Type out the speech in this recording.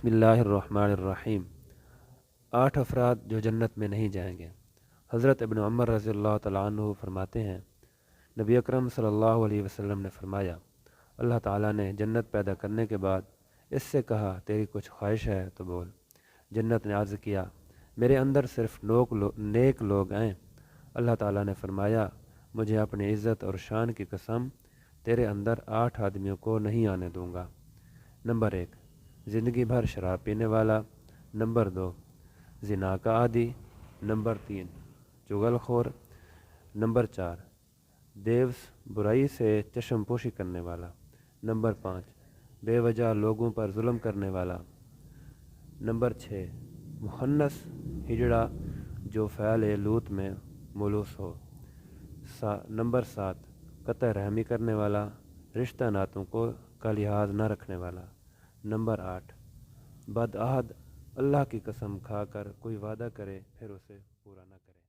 بسم اللہ الرحمن الرحیم۔ 8 افراد جو جنت میں نہیں جائیں گے۔ حضرت ابن عمر رضی اللہ تعالیٰ عنہ فرماتے ہیں، نبی اکرم صلی اللہ علیہ وسلم نے فرمایا، اللہ تعالیٰ نے جنت پیدا کرنے کے بعد اس سے کہا، تیری کچھ خواہش ہے تو بول۔ جنت نے عرض کیا، میرے اندر صرف نیک لوگ آئیں۔ اللہ تعالیٰ نے فرمایا، مجھے اپنی عزت اور شان کی قسم، تیرے اندر 8 آدمیوں کو نہیں آنے دوں گا۔ نمبر 1، زندگی بھر شراب پینے والا۔ نمبر 2، زنا کا عادی۔ نمبر 3، چغل خور۔ نمبر 4، دیوس برائی سے چشم پوشی کرنے والا۔ نمبر 5، بے وجہ لوگوں پر ظلم کرنے والا۔ نمبر 6، مخنث ہجڑا جو فعل لوط میں ملوث ہو۔ نمبر 7، قطع رحمی کرنے والا، رشتہ ناتوں کا لحاظ نہ رکھنے والا۔ نمبر 8، بدعہد، اللہ کی قسم کھا کر کوئی وعدہ کرے پھر اسے پورا نہ کرے۔